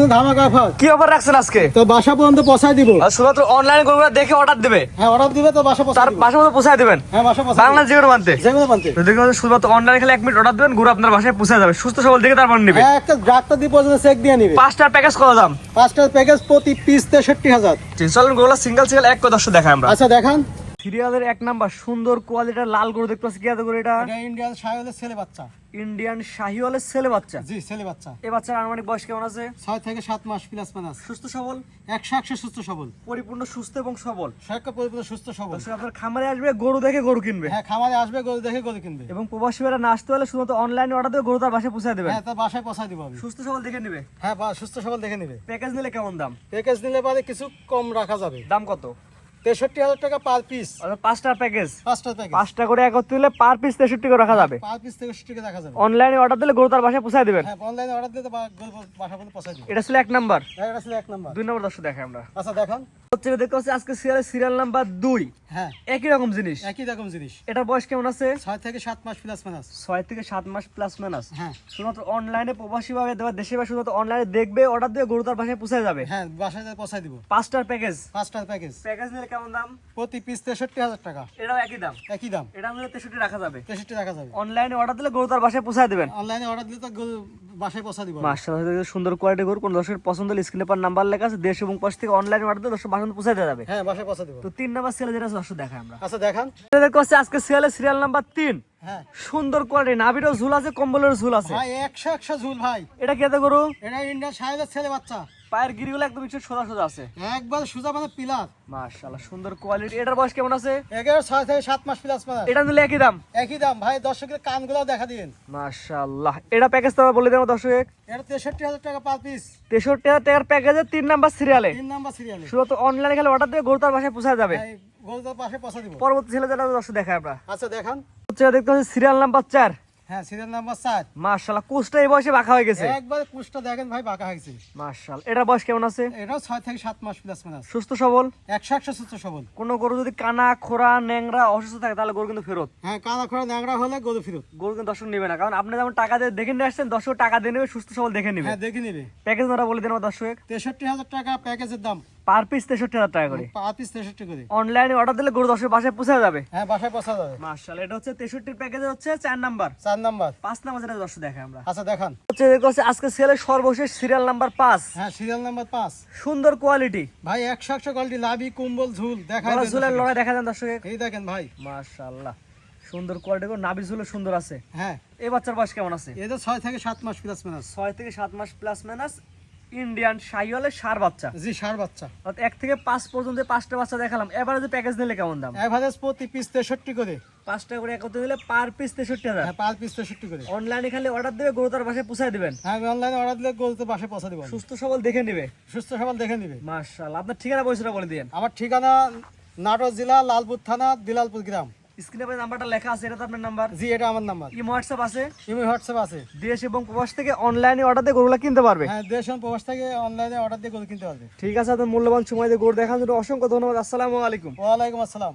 কিন্তু ধামাকা অফার। কি অফার রাখছেন আজকে? তো বাসা পর্যন্ত পৌঁছায় দিব। আর শুধুমাত্র অনলাইনে গরুগুলো দেখে অর্ডার দিবে? হ্যাঁ, অর্ডার দিবে তো বাসা তার পৌঁছায় দিব। বাসা মতো পৌঁছায় দিবেন? হ্যাঁ, বাসা পৌঁছায় বাংলা যেগুলো মানতে যেগুলো মানতে। তো দেখুন শুধুমাত্র অনলাইনে খেলে 1 মিনিট অর্ডার দিবেন, গরু আপনার বাসায় পৌঁছে যাবে সুস্থ সবল দেখে তারপর নিবে। হ্যাঁ, একটা ডাক্তার দিয়ে পর্যন্ত চেক দিয়ে নিবে। 5টার প্যাকেজ কত দাম? 5টার প্যাকেজ প্রতি পিস 63,000। চলুন গরুগুলো সিঙ্গেল এক করে দর্শক দেখাই আমরা। আচ্ছা দেখান। সিরিয়ালের 1 নাম্বার সুন্দর কোয়ালিটির লাল গরু দেখতে পাচ্ছি। কি এত গরু এটা? এটা ইন্ডিয়ান শাহিওয়ালের ছেলে বাচ্চা। ইন্ডিয়ান শাহিওয়ালের ছেলে বাচ্চা। জি, ছেলে বাচ্চা। এই বাচ্চার আনুমানিক বয়স কেমন আছে? 6 থেকে 7 মাস প্লাস মাইনাস। সুস্থ সবল? 100 সুস্থ সবল। পরিপূর্ণ সুস্থ এবং সবল। সরকার পরিপূর্ণ সুস্থ সবল। দর্শক আপনার খামারে আসবে, গরু দেখে গরু কিনবে। হ্যাঁ, খামারে আসবে, গরু দেখে গরু কিনবে। এবং প্রবাসী ভাইরা না আসতে হলে শুধুমাত্র অনলাইনে অর্ডার দিয়ে গরু তার বাসায় পৌঁছে দেবেন। হ্যাঁ, তার বাসায় পৌঁছায় দিব আমি। সুস্থ সবল দেখে নিবে। হ্যাঁ, সুস্থ সবল দেখে নিবে। প্যাকেজ নিলে কেমন দাম? প্যাকেজ নিলে পরে কিছু কম রাখা যাবে। দাম কত? 63,000 টাকা পার পিস। অর্থাৎ 5টার প্যাকেজ। 5টার প্যাকেজ। 5টা করে একত্রে দিলে পার পিস 63 করে রাখা যাবে। পার পিস 63 টাকা রাখা যাবে। অনলাইনে অর্ডার দিলে গরু তার বাসায় পৌঁছে দিবেন। হ্যাঁ, অনলাইনে অর্ডার দিতে গরু বাসা পর্যন্ত পৌঁছায় দিব। এটা ছিল 1 নাম্বার। হ্যাঁ, এটা ছিল 1 নাম্বার। 2 নাম্বার দর্শক দেখাই আমরা। আচ্ছা দেখান। হচ্ছে দেখতে পাচ্ছি আজকে সিরিয়াল নাম্বার 2। হ্যাঁ, একই রকম জিনিস। একই রকম জিনিস। এটার বয়স কেমন আছে? 6 থেকে 7 মাস প্লাস মাইনাস। 6 থেকে 7 মাস প্লাস মাইনাস। হ্যাঁ, শুধুমাত্র অনলাইনে প্রবাসী ভাবে দেওয়া দেশে বা শুধুমাত্র অনলাইনে দেখবে, অর্ডার দিয়ে গরু তার বাসায় পৌঁছে যাবে। হ্যাঁ, বাসায় পৌঁছায় দিব। 5টার প্যাকেজ। 5টার প্যাকেজ। প্যাকেজ নিলে কেমন দাম? প্রতি পিস 63,000 টাকা। এটাও একই দাম। একই দাম। এটা নিলে 63 রাখা যাবে। 63 রাখা যাবে। অনলাইনে অর্ডার দিলে গরু তার বাসায় পৌঁছে দিবেন। অনলাইনে অর্ডার দিলে তো গরু বাসায় পৌঁছায় দিব। মাশাআল্লাহ, সুন্দর কোয়ালিটি গরু। কোন দর্শকের পছন্দ হলে স্ক্রিনে পার নাম্বার লেখা আছে, দেশ এবং পাশ থেকে অনলাইনে অর্ডার দিলে দর্শক বাসায় পৌঁছে দেওয়া যাবে। হ্যাঁ, বাসায় পৌঁছায় দিব। তো 3 নাম্বার সিরিয়াল যেটা আছে দর্শক দেখাই আমরা। আচ্ছা দেখান। এটা দেখো আজকে সিরিয়াল নাম্বার 3। হ্যাঁ সুন্দর কোয়ালিটি, নাভিরও ঝুল আছে, কম্বলের ঝুল আছে। ভাই, 100 ঝুল ভাই। এটা কি এত গরু? এটা ইন্ডিয়ান শাহিওয়ালের ছেলে বাচ্চা। পায়ের গিরিগুলো একদম একটু সোজা সোজা আছে। একবার সুজা মানে পিলার। মাশাআল্লাহ, সুন্দর কোয়ালিটি। এটার বয়স কেমন আছে? 6 থেকে 7 মাস প্লাস মাইনাস। এটা নিলে একই দাম। একই দাম ভাই। দর্শকের কানগুলো দেখা দিন। মাশাআল্লাহ, এটা প্যাকেজ তো বলে দেবো দর্শক। এটা 63,000 টাকা পার পিস। 63,000 টাকার প্যাকেজে 3 নাম্বার সিরিয়ালে 3 নাম্বার সিরিয়ালে। শুধু তো অনলাইনে খেলে অর্ডার দিয়ে গরু তার বাসায় পৌঁছে যাবে। ভাই, গরু তার বাসায় পৌঁছা দিব। পরবর্তী ছেলে যেটা দর্শক দেখাই আমরা। আচ্ছা দেখান। হচ্ছে দেখতে পাচ্ছি সিরিয়াল নাম্বার 4। হ্যাঁ, সিরিয়াল নাম্বার 4। মাশাআল্লাহ, কোচটা এই বয়সে বাঁকা হয়ে গেছে। একবার পুষ্টা দেখেন ভাই, বাঁকা হয়েছে। মাশাআল্লাহ, এটার বয়স কেমন আছে? এটাও 6 থেকে 7 মাস প্লাস মাইনাস। সুস্থ সবল? 100 সুস্থ সবল। কোনো গরু যদি কানা খোরা ন্যাংরা অসুস্থ থাকে তাহলে গরু কিন্তু ফেরত। হ্যাঁ, কানা খোড়া ন্যাংরা হলে গরু ফেরত। গরু কিন্তু দর্শক নেবে না, কারণ আপনি যেমন টাকা দিয়ে দেখে নিয়ে আসছেন, দর্শক টাকা দিয়ে নেবে, সুস্থ সবল দেখে নেবে। হ্যাঁ, দেখে নিবে। প্যাকেজ ওরা বলে দেন দর্শক। 63,000 টাকা প্যাকেজের দাম। পার পিস 63,000 টাকা করে। পার পিস 63 করে। অনলাইনে অর্ডার দিলে গরু দর্শক বাসায় পৌঁছে যাবে। হ্যাঁ, বাসায় পৌঁছা যাবে। মাশাআল্লাহ, এটা হচ্ছে 63 প্যাকেজে হচ্ছে 4 নাম্বার। 4 নাম্বার। 5 নাম্বার যেটা দর্শক দেখাই আমরা। আচ্ছা দেখান। হচ্ছে দেখো আজকে সেলের সর্বশেষ সিরিয়াল নাম্বার 5। হ্যাঁ, সিরিয়াল নাম্বার 5। সুন্দর কোয়ালিটি ভাই, 100 কোয়ালিটি লাভি কম্বল ঝুল দেখা গলা ঝুলের লড়াই দেখা যান দর্শক। এই দেখেন ভাই। মাশাআল্লাহ, সুন্দর কোয়ালিটি গো, নাভি ঝুলে সুন্দর আছে। হ্যাঁ, এই বাচ্চার বয়স কেমন আছে? এদের 6 থেকে 7 মাস প্লাস মাইনাস। 6 থেকে 7 মাস প্লাস মাইনাস। ইন্ডিয়ান শাহিওয়ালের ষাঁড় বাচ্চা। জি, ষাঁড় বাচ্চা। অর্থাৎ 1 থেকে 5 পর্যন্ত 5টা বাচ্চা দেখালাম। এভারেজে প্যাকেজ নিলে কেমন দাম? এভারেজ প্রতি পিস 63 করে। 5টা করে একত্রে দিলে পার পিস 63,000। হ্যাঁ, পার পিস 63 করে। অনলাইনে খালি অর্ডার দেবে, গরু তার বাসায় পৌঁছে দিবেন। হ্যাঁ, অনলাইনে অর্ডার দিলে গরু তো বাসায় পৌঁছা দিব। সুস্থ সবল দেখে নেবে। সুস্থ সবল দেখে নিবে। মাশাআল্লাহ, আপনার ঠিকানা পয়সাটা বলে দিন। আমার ঠিকানা নাটোর জেলা লালপুর থানা দিলালপুর গ্রাম। স্ক্রিনে পরে নাম্বারটা লেখা আছে, এটা তো আপনার নাম্বার? জি, এটা আমার নাম্বার। ইমো হোয়াটসঅ্যাপ আছে? ইমো হোয়াটসঅ্যাপ আছে। দেশ এবং প্রবাস থেকে অনলাইনে অর্ডার দিয়ে গরুগুলো কিনতে পারবে। হ্যাঁ, দেশ এবং প্রবাস থেকে অনলাইনে অর্ডার দিয়ে গরু কিনতে পারবে। ঠিক আছে, আপনার মূল্যবান সময় দিয়ে গরু দেখার জন্য অসংখ্য ধন্যবাদ। আসসালামু আলাইকুম। ওয়ালাইকুম আসসালাম।